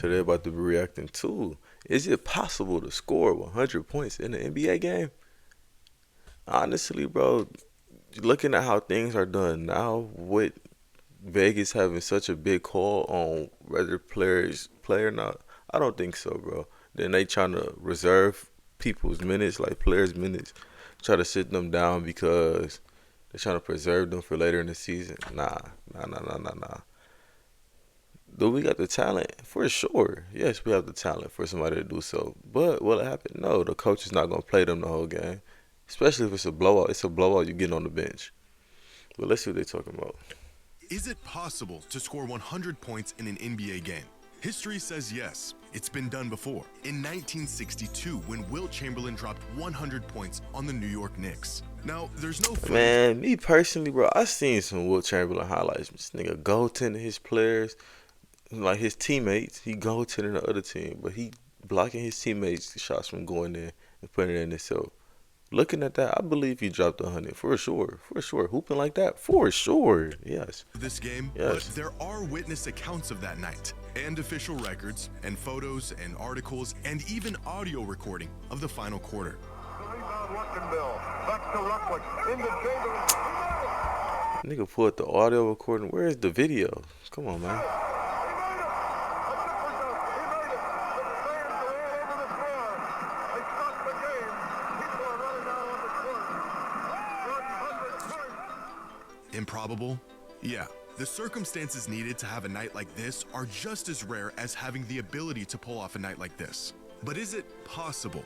So they're about to be reacting to. Is it possible to score 100 points in an NBA game? Honestly, bro, looking at how things are done now, with Vegas having such a big call on whether players play or not, I don't think so, bro. Then they trying to reserve people's minutes, like players' minutes, try to sit them down because they're trying to preserve them for later in the season. Nah. Do we got the talent? For sure. Yes, we have the talent for somebody to do so. But will it happen? No, the coach is not going to play them the whole game. Especially if it's a blowout. It's a blowout, you get on the bench. But let's see what they're talking about. Is it possible to score 100 points in an NBA game? History says yes. It's been done before. In 1962, when Wilt Chamberlain dropped 100 points on the New York Knicks. Now, there's no footage. Man, me personally, bro, I seen some Wilt Chamberlain highlights. This nigga goaltending his players, like his teammates. He goaltending the other team, but he blocking his teammates' shots from going there and putting it in himself. Looking at that, I believe he dropped 100 for sure. For sure. Hooping like that, for sure. Yes. This game, Yes. but there are witness accounts of that night, and official records, and photos, and articles, and even audio recording of the final quarter. Rebound Ruckenbill. Back to Ruckwick. Into Chamberlain. Nigga pulled the audio recording. Where is the video? Come on, man. Improbable? Yeah. The circumstances needed to have a night like this are just as rare as having the ability to pull off a night like this. But is it possible?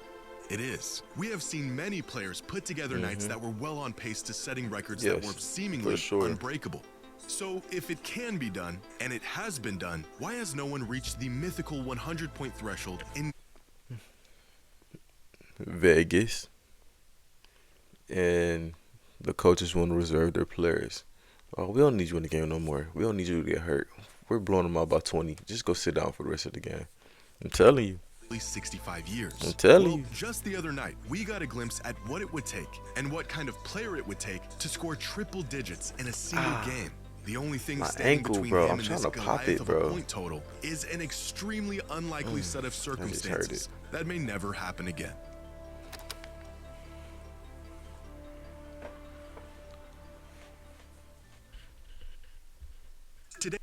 It is. We have seen many players put together nights that were well on pace to setting records that Yes, were seemingly for sure. unbreakable. So if it can be done, and it has been done, why has no one reached the mythical 100-point threshold in Vegas. And the coaches want to reserve their players. Oh, we don't need you in the game no more. We don't need you to get hurt. We're blowing them out by 20. Just go sit down for the rest of the game. I'm telling you. at least 65 years? I'm telling Well, you. just the other night, we got a glimpse at what it would take and what kind of player it would take to score triple digits in a single game. The only thing My standing ankle, between bro. him I'm and trying this to pop Goliath it, of bro. a point total is an extremely unlikely set of just hurt circumstances it. that may never happen again. Today,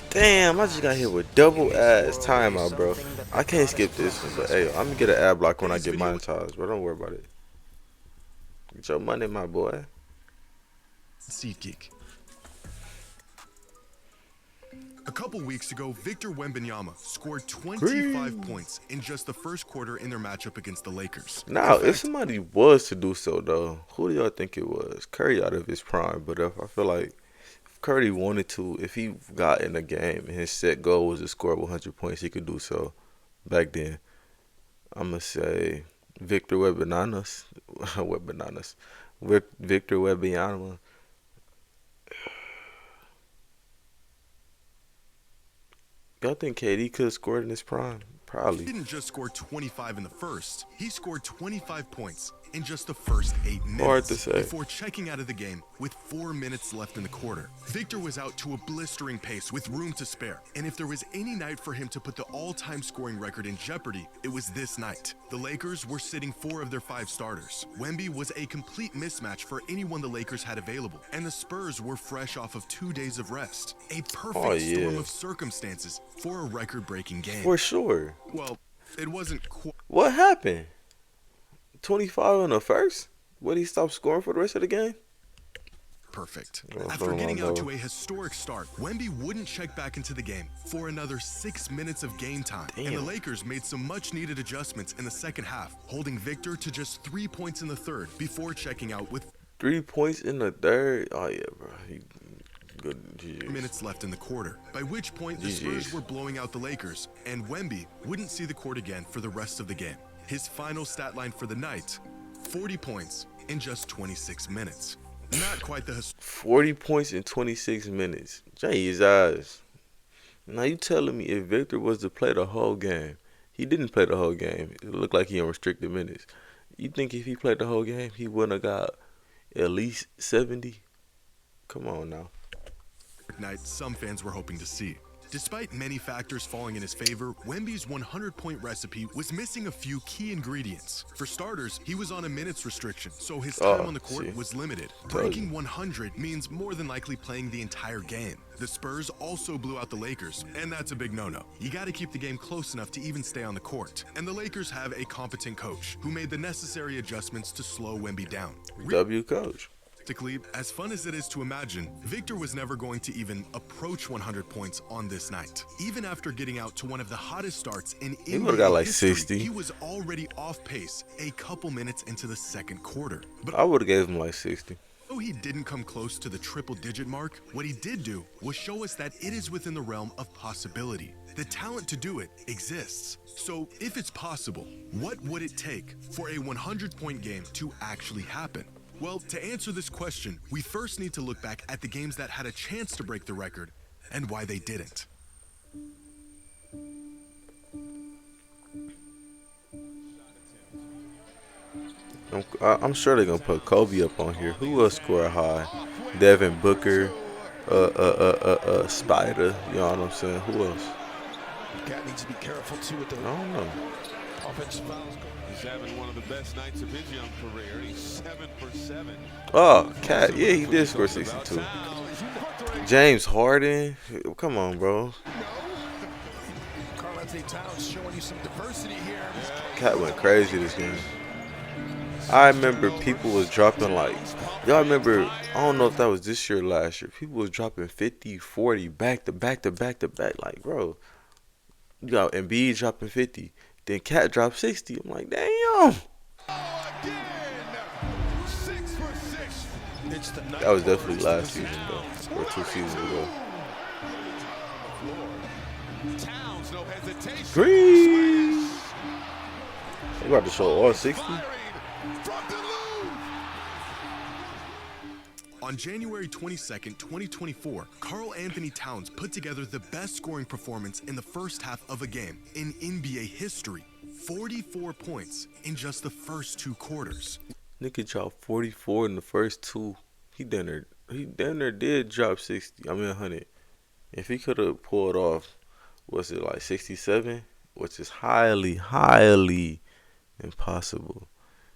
Damn, I just got hit with double ass timeout, bro. I can't skip this one, but hey, I'm gonna get an ad block when I get monetized, bro. Don't worry about it. Get your money, my boy. SeatGeek. A couple weeks ago, Victor Wembanyama scored 25 points in just the first quarter in their matchup against the Lakers. Now, In if fact, somebody was to do so, though, who do y'all think it was? Curry out of his prime, but if I feel like if Curry wanted to, if he got in a game and his set goal was to score 100 points, he could do so back then. I'm going to say Victor Wembanyama. Victor Wembanyama. Y'all think KD could have scored in his prime? he Probably. didn't just score 25 in the first, he scored 25 points in just the first 8 minutes Hard to say. before checking out of the game with 4 minutes left in the quarter. Victor was out to a blistering pace with room to spare, and if there was any night for him to put the all-time scoring record in jeopardy, it was this night. The Lakers were sitting 4 of their 5 starters. Wemby was a complete mismatch for anyone the Lakers had available, and the Spurs were fresh off of 2 days of rest. A perfect storm of circumstances for a record-breaking game. For sure. Well, it wasn't quite What happened? 25 in the first? Would he stop scoring for the rest of the game? perfect. Oh, After hold on, getting out though. to a historic start, Wemby wouldn't check back into the game for another 6 minutes of game time. And the Damn. Lakers made some much-needed adjustments in the second half, holding Victor to just 3 points in the third before checking out with 3 points in the third? Oh, yeah, bro. He good. GG's. minutes left in the quarter, by which point the GG's. Spurs were blowing out the Lakers, and Wemby wouldn't see the court again for the rest of the game. His final stat line for the night, 40 points in just 26 minutes. Not quite the 40 points in 26 minutes. Jesus. Now you telling me if Victor was to play the whole game, he didn't play the whole game. It looked like he in restricted minutes. You think if he played the whole game, he wouldn't have got at least 70? Come on now. night some fans were hoping to see. Despite many factors falling in his favor, Wemby's 100-point recipe was missing a few key ingredients. For starters, he was on a minutes restriction, so his time on the court was limited. Breaking 100 means more than likely playing the entire game. The Spurs also blew out the Lakers, and that's a big no-no. You gotta keep the game close enough to even stay on the court. And the Lakers have a competent coach who made the necessary adjustments to slow Wemby down. W coach. As fun as it is to imagine, Victor was never going to even approach 100 points on this night. Even after getting out to one of the hottest starts in He would've got like history, 60. he was already off pace a couple minutes into the second quarter. But I would have gave him like 60. though he didn't come close to the triple-digit mark, what he did do was show us that it is within the realm of possibility. The talent to do it exists. So if it's possible, what would it take for a 100-point game to actually happen? Well, to answer this question, we first need to look back at the games that had a chance to break the record and why they didn't. I'm sure they're gonna put Kobe up on here. Who else scored high? Devin Booker, Spider. You know what I'm saying? Who else? Cat needs to be careful too with the I don't know. offensive fouls. He's having one of the best nights of his young career. He's 7 for 7. Oh, Cat. Yeah, he did score 62. James Harden. Come on, bro. Karl-Anthony Towns showing you some diversity here. Cat went crazy this game. I remember people was dropping like, y'all remember, I don't know if that was this year or last year, people was dropping 50, 40, back to back to back to back. Like, bro, you got Embiid dropping 50, then Cat dropped 60. I'm like, damn. That was definitely last season, though, or 2 seasons ago. Towns, no hesitation. Green. They about to show all 60. On January 22nd, 2024, Karl-Anthony Towns put together the best scoring performance in the first half of a game in NBA history. 44 points in just the first 2 quarters. Nigga dropped 44 in the first 2. He damn near did drop 60. I mean 100. If he could have pulled off, was it like 67? Which is highly, highly impossible.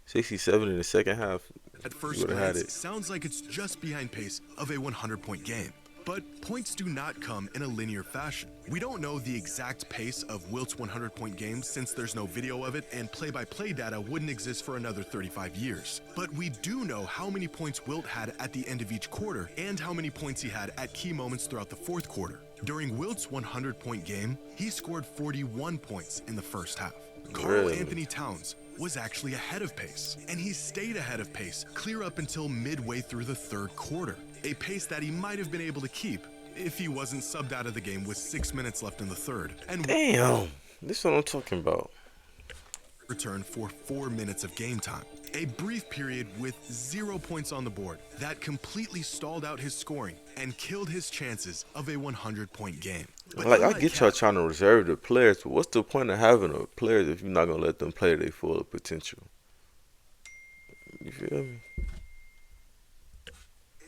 67 in the second half. At first glance, it sounds like it's just behind pace of a 100-point game. But points do not come in a linear fashion. We don't know the exact pace of Wilt's 100-point game since there's no video of it and play-by-play data wouldn't exist for another 35 years. But we do know how many points Wilt had at the end of each quarter and how many points he had at key moments throughout the fourth quarter. During Wilt's 100-point game, he scored 41 points in the first half. Karl-Anthony Towns was actually ahead of pace, and he stayed ahead of pace clear up until midway through the third quarter, a pace that he might have been able to keep if he wasn't subbed out of the game with 6 minutes left in the third. And damn, this is what I'm talking about. Returned for 4 minutes of game time, a brief period with 0 points on the board that completely stalled out his scoring and killed his chances of a 100-point game. But like, I get y'all trying to reserve the players, but what's the point of having a players if you're not going to let them play their full potential? You feel me?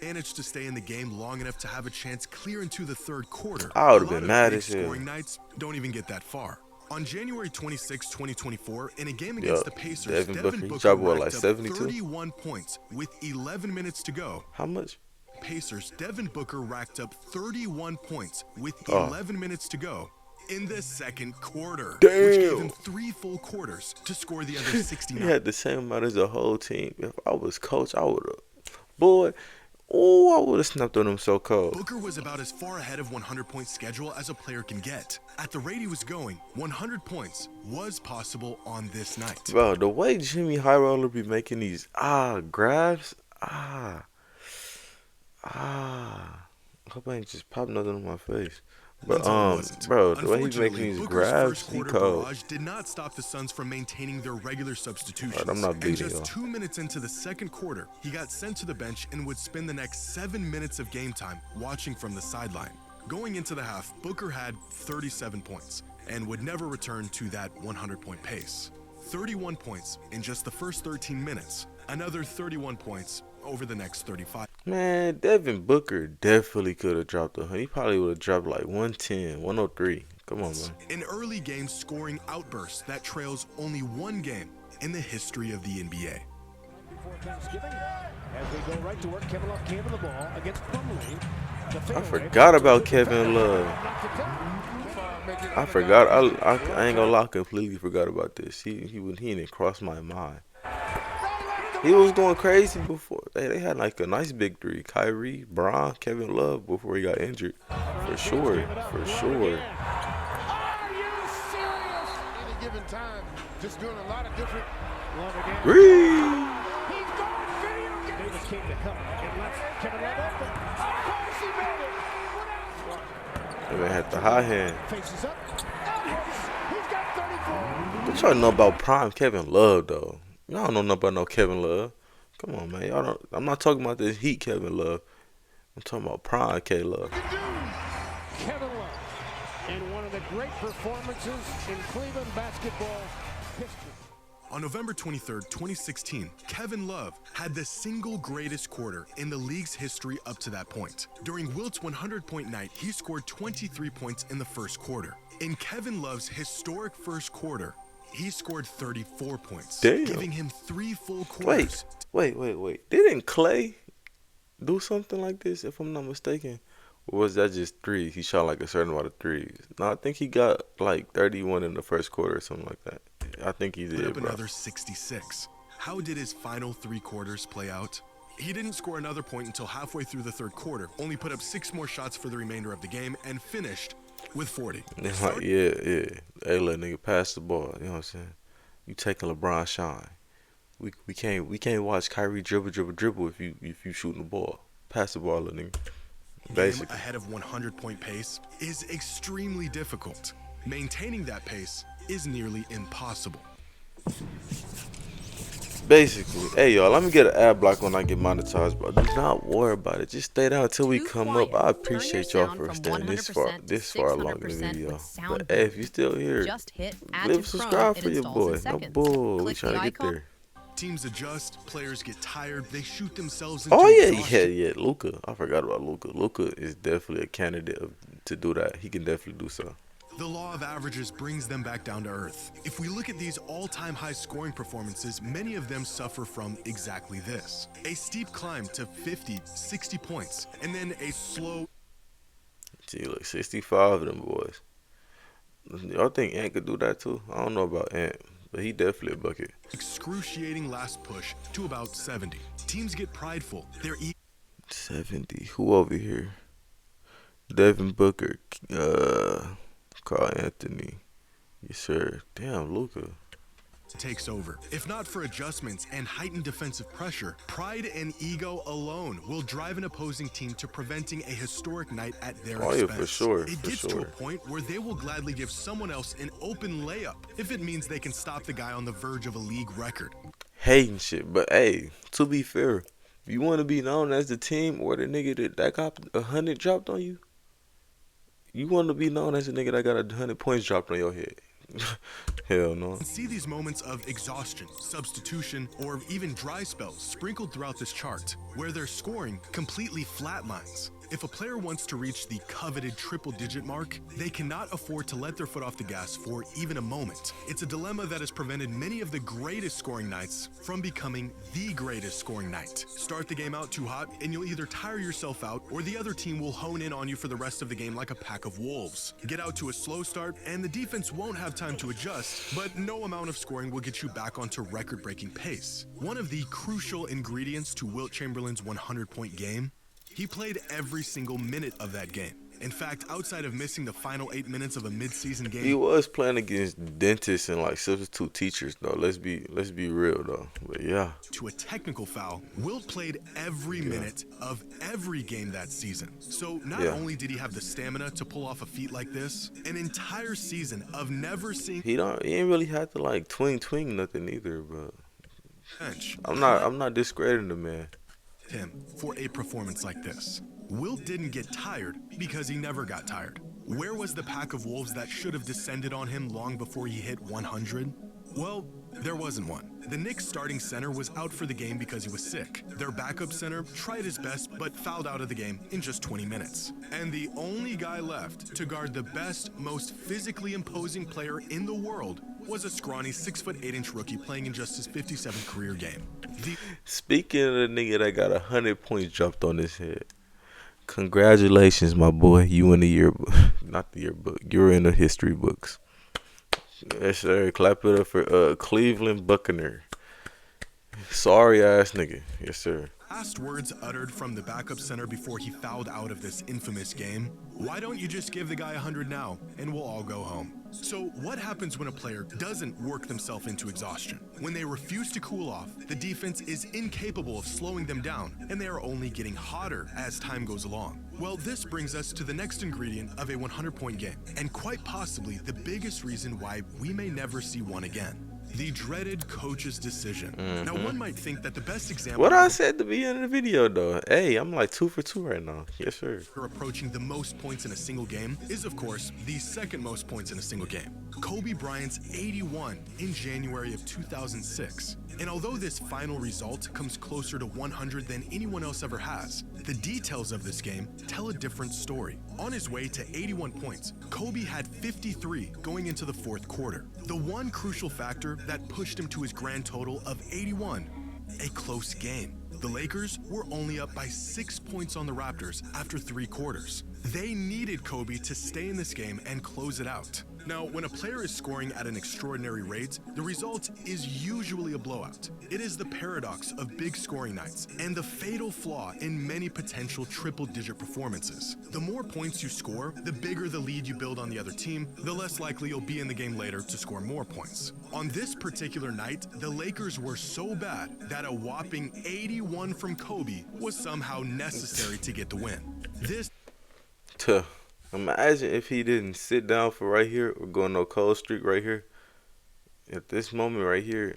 Managed to stay in the game long enough to have a chance clear into the third quarter. I would have been mad as hell. Scoring nights don't even get that far. On January 26, 2024, in a game against the Pacers, Devin Booker racked up 31 points with 11 minutes to go. How much? Pacers, Devin Booker racked up 31 points with 11 minutes to go in the second quarter, which gave him 3 full quarters to score the other 69. He had the same amount as the whole team. If I was coach, I would have, boy, I would have snapped on him so cold. Booker was about as far ahead of 100-point schedule as a player can get. At the rate he was going, 100 points was possible on this night. Bro, the way Jimmy High Roller be making these grabs, I hope I ain't just popping nothing on my face. But bro, the way he's making these grabs, he cold. Barrage did not stop the Suns from maintaining their regular substitutions. Right, I'm not beating and just y'all. 2 minutes into the second quarter, he got sent to the bench and would spend the next 7 minutes of game time watching from the sideline. Going into the half, Booker had 37 points and would never return to that 100-point pace. 31 points in just the first 13 minutes, another 31 points over the next 35. Man, Devin Booker definitely could have dropped 100. He probably would have dropped like 110, 103. Come on, man. An early game scoring outburst that trails only one game in the history of the NBA. Before Thanksgiving, as we go right to work, Kevin Love came to the ball against Plumlee. I forgot about Kevin Love. I forgot. I ain't gonna lie, I completely forgot about this. He didn't cross my mind. He was going crazy before. They had like a nice big three. Kyrie, Bron, Kevin Love before he got injured. For sure. For sure. Are you serious? Any given time, just doing a lot of different. Love again. Ree! He's going video game. Davis came to help and left Kevin Love open. Of course he made it. What else? They had the high hand. Faces up. He's got 34. What y'all know about prime Kevin Love though? Y'all don't know nothing about no Kevin Love. Come on, man. Y'all don't. I'm not talking about this Heat Kevin Love. I'm talking about prime K Love. Kevin Love in one of the great performances in Cleveland basketball history. On November 23rd, 2016, Kevin Love had the single greatest quarter in the league's history up to that point. During Wilt's 100-point night, he scored 23 points in the first quarter. In Kevin Love's historic first quarter, he scored 34 points, Damn. giving him 3 full quarters. Wait. Didn't Clay do something like this, if I'm not mistaken? Or was that just three? He shot like a certain amount of threes. No, I think he got like 31 in the first quarter or something like that. I think he Put did, up bro. another 66. How did his final 3 quarters play out? He didn't score another point until halfway through the third quarter, only put up 6 more shots for the remainder of the game, and finished with 40. It's like, yeah. Hey, little nigga, pass the ball. You know what I'm saying? You taking LeBron shine. We can't watch Kyrie dribble if you shooting the ball. Pass the ball, little nigga. Game Basically. ahead of 100-point pace is extremely difficult. Maintaining that pace is nearly impossible. Basically, hey y'all, let me get an ad block when I get monetized, bro. Do not worry about it. Just stay down until we come up. I appreciate y'all for staying this far along in the video. But hey, if you still here, leave a subscribe for your boy. No bull, we trying to get there. Teams adjust, players get tired, they shoot themselves into Oh exhaustion. yeah, Luka. I forgot about Luka. Luka is definitely a candidate to do that. He can definitely do so. The law of averages brings them back down to earth. If we look at these all-time high scoring performances, many of them suffer from exactly this. A steep climb to 50, 60 points, and then a slow... See, look, 65 of them boys. Y'all think Ant could do that too? I don't know about Ant, but he definitely a bucket. excruciating last push to about 70. Teams get prideful. They're 70. Who over here? Devin Booker. Carl Anthony. Yes, sir. Damn, Luka. takes over. If not for adjustments and heightened defensive pressure, pride and ego alone will drive an opposing team to preventing a historic night at their expense. Yeah, for sure. It gets to a point where they will gladly give someone else an open layup if it means they can stop the guy on the verge of a league record. Hating shit, but hey, to be fair, if you want to be known as the team or the nigga that got 100 dropped on you, you want to be known as the nigga that got 100 points dropped on your head. Hell no. See these moments of exhaustion, substitution, or even dry spells sprinkled throughout this chart, where their scoring completely flatlines. If a player wants to reach the coveted triple-digit mark, they cannot afford to let their foot off the gas for even a moment. It's a dilemma that has prevented many of the greatest scoring nights from becoming the greatest scoring night. Start the game out too hot, and you'll either tire yourself out, or the other team will hone in on you for the rest of the game like a pack of wolves. Get out to a slow start, and the defense won't have time to adjust, but no amount of scoring will get you back onto record-breaking pace. One of the crucial ingredients to Wilt Chamberlain's 100-point game: he played every single minute of that game. In fact, outside of missing the final 8 minutes of a mid-season game, he was playing against dentists and like substitute teachers though. Let's be real though. But yeah. To a technical foul, Wilt played every minute of every game that season. So not only did he have the stamina to pull off a feat like this, an entire season of never seeing He ain't really had to like twing nothing either, but bench. I'm not discrediting the man. Him for a performance like this. Wilt didn't get tired because he never got tired. Where was the pack of wolves that should have descended on him long before he hit 100? Well, There wasn't one. The Knicks starting center was out for the game because he was sick. Their backup center tried his best but fouled out of the game in just 20 minutes. And the only guy left to guard the best, most physically imposing player in the world was a scrawny 6'8" rookie playing in just his 57th career game. Speaking of the nigga that got 100 points jumped on his head, congratulations, my boy. You in the yearbook. Not the yearbook. You're in the history books. Yes, sir. Clap it up for Cleveland Buccaneer. Sorry ass nigga. Yes, sir. Last words uttered from the backup center before he fouled out of this infamous game: why don't you just give the guy 100 now and we'll all go home? So what happens when a player doesn't work themselves into exhaustion? When they refuse to cool off, the defense is incapable of slowing them down, and they are only getting hotter as time goes along. Well, this brings us to the next ingredient of a 100-point game, and quite possibly the biggest reason why we may never see one again: the dreaded coach's decision. Now, one might think that the best example... What I said at the beginning of the video, though. Hey, I'm like 2 for 2 right now. Yes, sir. ...approaching the most points in a single game is, of course, the second most points in a single game: Kobe Bryant's 81 in January of 2006. And although this final result comes closer to 100 than anyone else ever has, the details of this game tell a different story. On his way to 81 points, Kobe had 53 going into the fourth quarter. The one crucial factor that pushed him to his grand total of 81: a close game. The Lakers were only up by 6 points on the Raptors after 3 quarters. They needed Kobe to stay in this game and close it out. Now, when a player is scoring at an extraordinary rate, the result is usually a blowout. It is the paradox of big scoring nights and the fatal flaw in many potential triple-digit performances. The more points you score, the bigger the lead you build on the other team, the less likely you'll be in the game later to score more points. On this particular night, the Lakers were so bad that a whopping 81 from Kobe was somehow necessary to get the win. Imagine if he didn't sit down for right here or go on no cold streak right here. At this moment right here,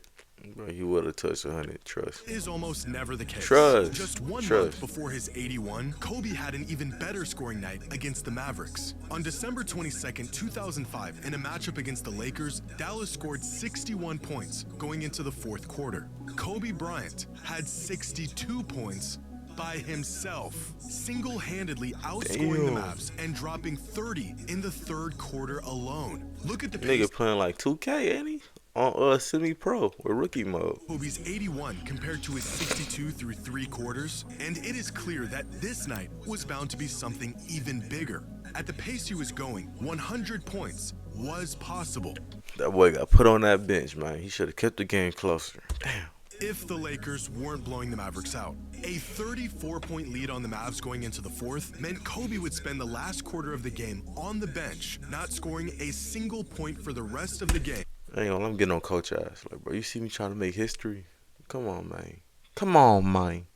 bro, he would have touched 100. Trust. Is almost never the case. Trust. Just 1 month before his 81, Kobe had an even better scoring night against the Mavericks. On December 22nd, 2005, in a matchup against the Lakers, Dallas scored 61 points going into the fourth quarter. Kobe Bryant had 62 points by himself, single-handedly outscoring the Mavs and dropping 30 in the third quarter alone. Look at the pace. Nigga playing like 2K, ain't he? On semi-pro or rookie mode. Kobe's 81 compared to his 62 through 3 quarters, and it is clear that this night was bound to be something even bigger. At the pace he was going, 100 points was possible. That boy got put on that bench, man. He should have kept the game closer. Damn. If the Lakers weren't blowing the Mavericks out. A 34-point lead on the Mavs going into the fourth meant Kobe would spend the last quarter of the game on the bench, not scoring a single point for the rest of the game. Hang on, I'm getting on coach ass. Like, bro, you see me trying to make history? Come on, man. Come on, man.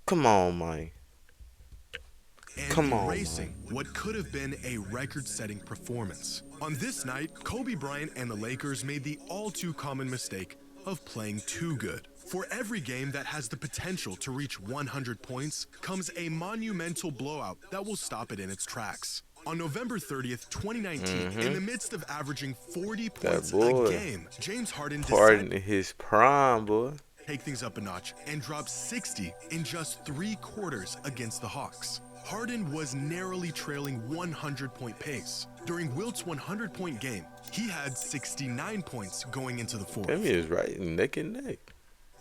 Come on, man. And erasing what could have been a record-setting performance. On this night, Kobe Bryant and the Lakers made the all-too-common mistake of playing too good. For every game that has the potential to reach 100 points comes a monumental blowout that will stop it in its tracks. On November 30th, 2019, in the midst of averaging 40 points a game, James Harden decided in his prime, boy. to take things up a notch and drop 60 in just 3 quarters against the Hawks. Harden was narrowly trailing 100-point pace. During Wilt's 100-point game, he had 69 points going into the fourth. That is right neck and neck.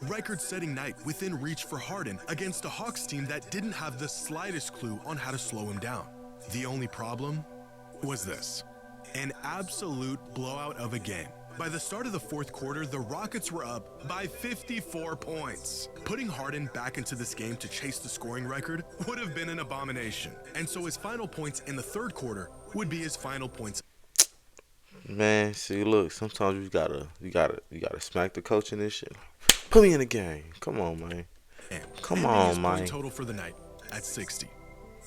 Record-setting night within reach for Harden against a Hawks team that didn't have the slightest clue on how to slow him down. The only problem was this: an absolute blowout of a game. By the start of the fourth quarter, the Rockets were up by 54 points. Putting Harden back into this game to chase the scoring record would have been an abomination. And so his final points in the third quarter would be his final points. Man, see, look, sometimes you gotta smack the coach in this shit. Put me in the game. Come on, man. Come on, man. Total for the night at 60.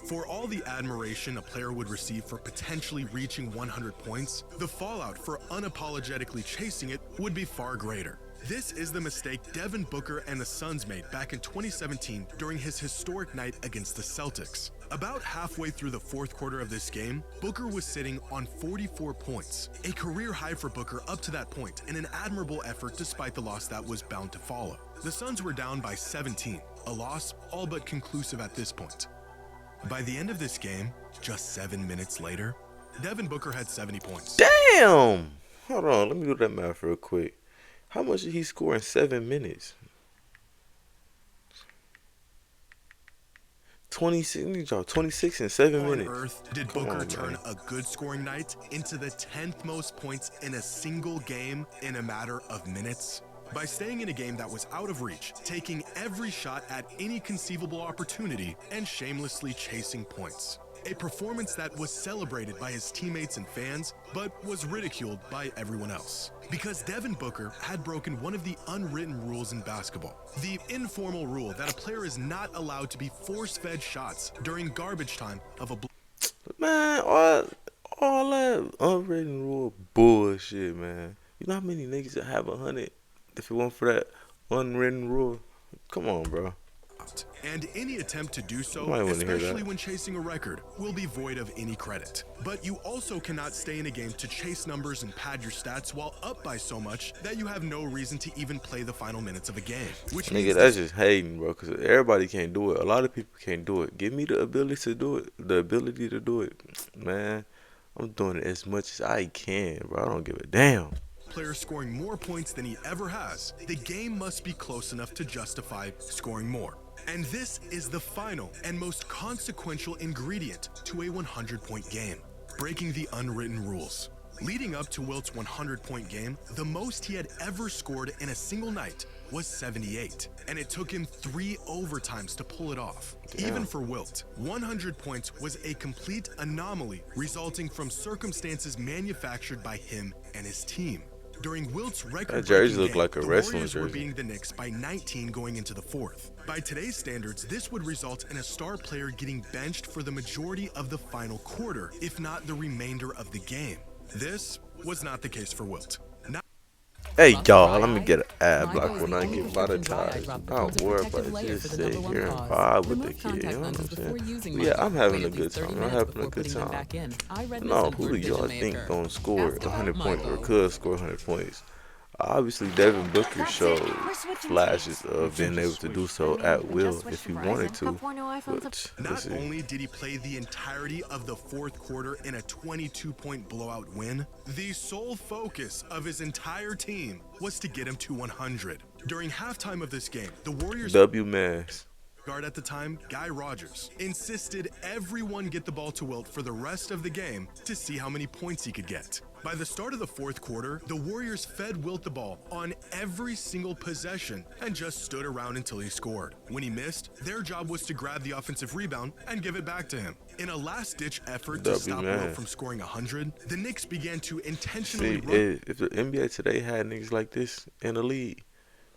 For all the admiration a player would receive for potentially reaching 100 points, the fallout for unapologetically chasing it would be far greater. This is the mistake Devin Booker and the Suns made back in 2017 during his historic night against the Celtics. About halfway through the fourth quarter of this game, Booker was sitting on 44 points, a career high for Booker up to that point, and an admirable effort despite the loss that was bound to follow. The Suns were down by 17, a loss all but conclusive at this point. By the end of this game, just 7 minutes later, Devin Booker had 70 points. Damn! Hold on, let me do that math real quick. How much did he score in 7 minutes? 26 in 7 minutes. On earth did Booker turn a good scoring night into the 10th most points in a single game in a matter of minutes? By staying in a game that was out of reach, taking every shot at any conceivable opportunity, and shamelessly chasing points. A performance that was celebrated by his teammates and fans, but was ridiculed by everyone else. Because Devin Booker had broken one of the unwritten rules in basketball. The informal rule that a player is not allowed to be force-fed shots during garbage time of a Man, all that unwritten rule bullshit, man. You know how many niggas that have 100 if it weren't for that unwritten rule? Come on, bro. And any attempt to do so, Might wanna hear especially that. when chasing a record, will be void of any credit. But you also cannot stay in a game to chase numbers and pad your stats while up by so much that you have no reason to even play the final minutes of a game. Which Nigga, means that's just hating, bro, because everybody can't do it. A lot of people can't do it. Give me the ability to do it. Man, I'm doing it as much as I can, bro. I don't give a damn. player scoring more points than he ever has, the game must be close enough to justify scoring more. And this is the final and most consequential ingredient to a 100-point game, breaking the unwritten rules. Leading up to Wilt's 100-point game, the most he had ever scored in a single night was 78, and it took him 3 overtimes to pull it off. Damn. Even for Wilt, 100 points was a complete anomaly resulting from circumstances manufactured by him and his team. During Wilt's record-breaking jersey looked game, like a the wrestling Warriors were jersey. beating the Knicks by 19 going into the fourth. By today's standards, this would result in a star player getting benched for the majority of the final quarter, if not the remainder of the game. This was not the case for Wilt. Hey y'all, let me get an ad block when I get monetized. Don't worry about it. Just sit here and vibe with the kid. You know what I'm saying? Yeah, I'm having a good time. I'm having a good time. No, who do y'all think gonna score 100 points or could score 100 points? Obviously, Devin Booker showed flashes of being able to do so at will if he wanted to. But Not only did he play the entirety of the fourth quarter in a 22-point blowout win, the sole focus of his entire team was to get him to 100. During halftime of this game, the Warriors W-Mass. guard at the time, Guy Rogers, insisted everyone get the ball to Wilt for the rest of the game to see how many points he could get. By the start of the fourth quarter, the Warriors fed Wilt the ball on every single possession and just stood around until he scored. When he missed, their job was to grab the offensive rebound and give it back to him. In a last-ditch effort to stop Wilt from scoring 100, the Knicks began to intentionally If the NBA today had niggas like this in the league,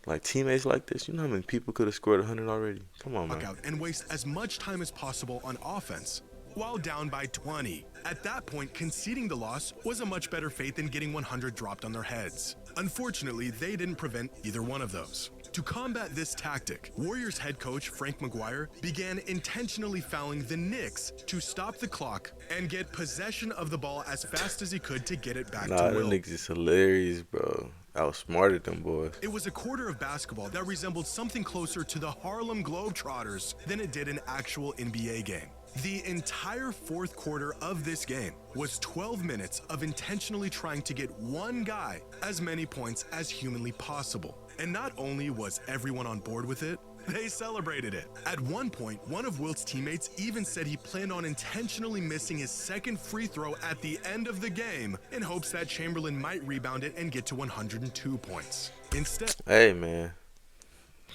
like teammates like this, you know how many people could have scored 100 already? Come on, man. out and waste as much time as possible on offense while down by 20. At that point, conceding the loss was a much better fate than getting 100 dropped on their heads. Unfortunately, they didn't prevent either one of those. To combat this tactic, Warriors head coach Frank McGuire began intentionally fouling the Knicks to stop the clock and get possession of the ball as fast as he could to get it back Nah, to them Wilt. niggas is hilarious, bro. Outsmarted them boys. It was a quarter of basketball that resembled something closer to the Harlem Globetrotters than it did an actual NBA game. The entire fourth quarter of this game was 12 minutes of intentionally trying to get one guy as many points as humanly possible. And not only was everyone on board with it, they celebrated it. At one point, one of Wilt's teammates even said he planned on intentionally missing his second free throw at the end of the game in hopes that Chamberlain might rebound it and get to 102 points. Instead, Hey, man.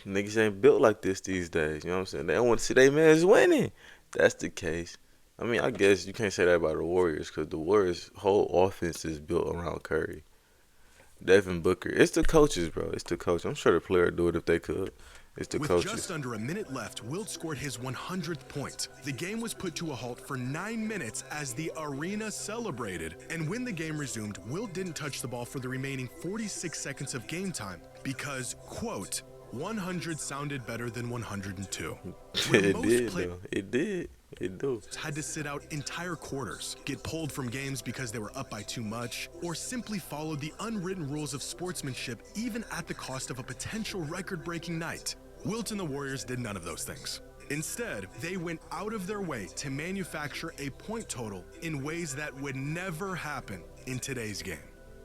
Niggas ain't built like this these days. You know what I'm saying? They don't want to see their mans winning. That's the case. I mean, I guess you can't say that about the Warriors because the Warriors' whole offense is built around Curry. Devin Booker. It's the coaches, bro. It's the coach. I'm sure the player would do it if they could. It's the with coaches. just under a minute left, Wilt scored his 100th point. The game was put to a halt for 9 minutes as the arena celebrated. And when the game resumed, Wilt didn't touch the ball for the remaining 46 seconds of game time because, quote, 100 sounded better than 102. It did, though. It did. It do. Had to sit out entire quarters, get pulled from games because they were up by too much, or simply follow the unwritten rules of sportsmanship even at the cost of a potential record-breaking night. Wilt and the Warriors did none of those things. Instead, they went out of their way to manufacture a point total in ways that would never happen in today's game.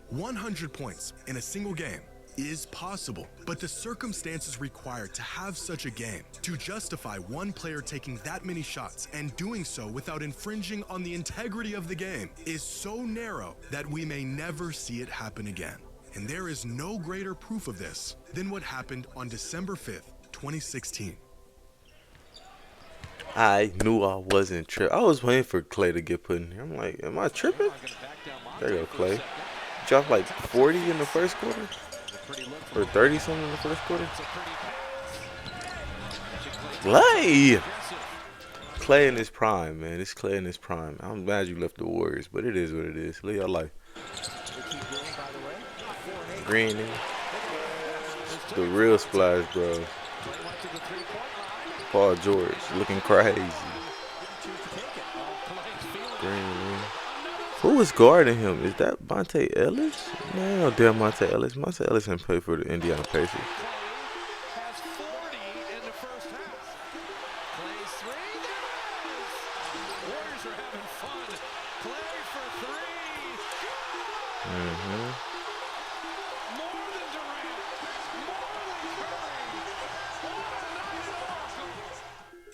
100 points in a single game is possible, but the circumstances required to have such a game, to justify one player taking that many shots and doing so without infringing on the integrity of the game, is so narrow that we may never see it happen again. And there is no greater proof of this than what happened on December 5th, 2016. I knew I wasn't tripping. I was waiting for Clay to get put in here. I'm like, am I tripping? There you go, Clay. Dropped like 40 in the first quarter? Or 30 something in the first quarter? Clay! Clay in his prime, man. It's Clay in his prime. I'm glad you left the Warriors, but it is what it is. Live your life. Green, the real splash, bro. Paul George looking crazy. Green. Who was guarding him? Is that Monte Ellis? No, damn Monte Ellis. Monte Ellis didn't play for the Indiana Pacers. Has 40 in the first half. Clay's three. Warriors are having fun. Clay for three. More than Durant.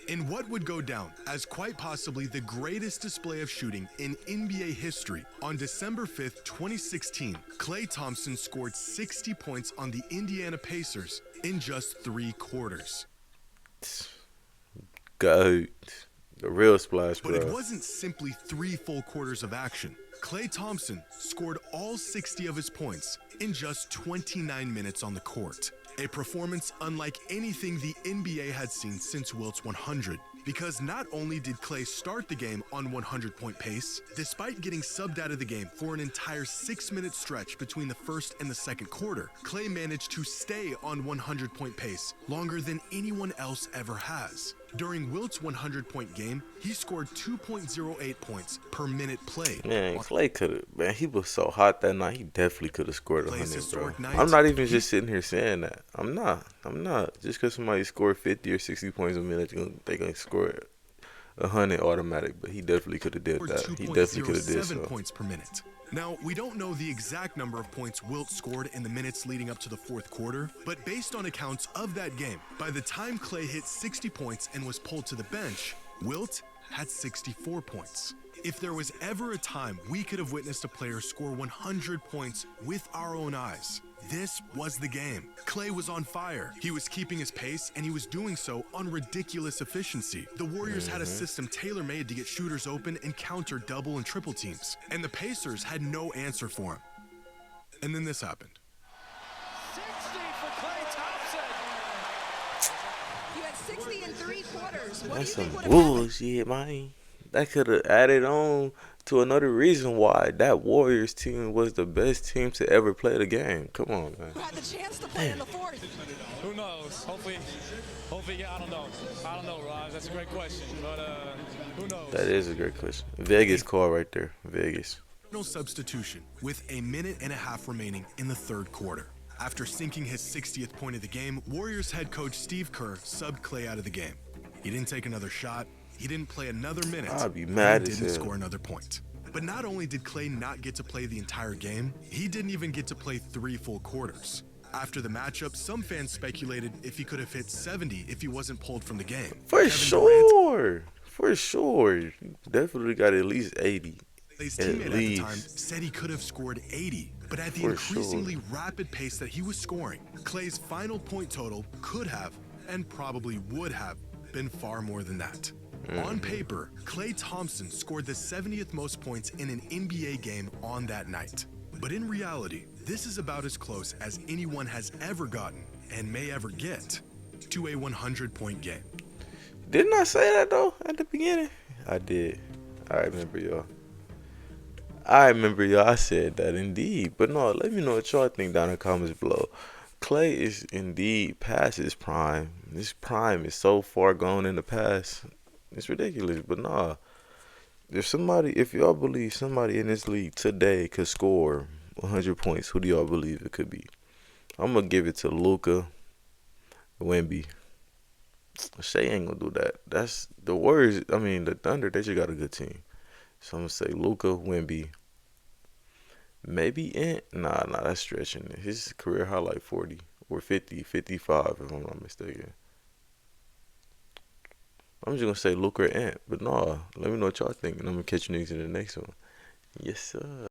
In what would go down as quite possibly the greatest display of shooting in NBA history, on December 5th, 2016, Klay Thompson scored 60 points on the Indiana Pacers in just 3 quarters. Goat. The real splash, bro. But it wasn't simply 3 full quarters of action. Klay Thompson scored all 60 of his points in just 29 minutes on the court. A performance unlike anything the NBA had seen since Wilt's 100. Because not only did Klay start the game on 100-point pace, despite getting subbed out of the game for an entire 6-minute stretch between the first and the second quarter, Klay managed to stay on 100-point pace longer than anyone else ever has. During Wilt's 100-point game, he scored 2.08 points per minute played. Man, Klay could have, man, he was so hot that night, he definitely could have scored 100, bro. Night, I'm not even just sitting here saying that. I'm not. Just because somebody scored 50 or 60 points a minute, they're going to score 100 automatic, but he definitely could have did that. He definitely could have did so. Points per minute. Now, we don't know the exact number of points Wilt scored in the minutes leading up to the fourth quarter, but based on accounts of that game, by the time Klay hit 60 points and was pulled to the bench, Wilt had 64 points. If there was ever a time we could have witnessed a player score 100 points with our own eyes, this was the game. Klay was on fire. He was keeping his pace, and he was doing so on ridiculous efficiency. The Warriors had a system tailor-made to get shooters open and counter double and triple teams, and the Pacers had no answer for him. And then this happened. 60 for Klay Thompson. You had 60 in 3 quarters. What That's do you some think would have happened? bullshit, man. That could have added on to another reason why that Warriors team was the best team to ever play the game. Come on, man. You had the chance to play in the 4th. Who knows? Hopefully, I don't know, Raj. That's a great question, but who knows? That is a great question. Vegas call right there. Vegas. No substitution with a minute and a half remaining in the third quarter. After sinking his 60th point of the game, Warriors head coach Steve Kerr subbed Klay out of the game. He didn't take another shot. He didn't play another minute. I'd be mad and as didn't hell. score another point. But not only did Klay not get to play the entire game, he didn't even get to play 3 full quarters. After the matchup, some fans speculated if he could have hit 70 if he wasn't pulled from the game. For Kevin sure. For sure. You definitely got at least 80. His At teammate at the time least. said he could have scored 80, but at the For increasingly rapid pace that he was scoring, Klay's final point total could have, and probably would have, been far more than that. On paper, Klay Thompson scored the 70th most points in an NBA game on that night. But in reality, this is about as close as anyone has ever gotten, and may ever get, to a 100-point game. Didn't I say that, though, at the beginning? I did. I remember, y'all. I said that, indeed. But no, let me know what y'all think down in the comments below. Klay is indeed past his prime. His prime is so far gone in the past. It's ridiculous. But nah, if y'all believe somebody in this league today could score 100 points, who do y'all believe it could be? I'm gonna give it to Luka, Wemby. Shea ain't gonna do that. That's the Warriors. I mean, the Thunder. They just got a good team. So I'm gonna say Luka, Wemby. Maybe Ant. Nah, that's stretching it. His career high like 40 or 50, 55, if I'm not mistaken. I'm just gonna say Luka or Ant. But nah, let me know what y'all think, and I'm gonna catch you niggas in the next one. Yes, sir.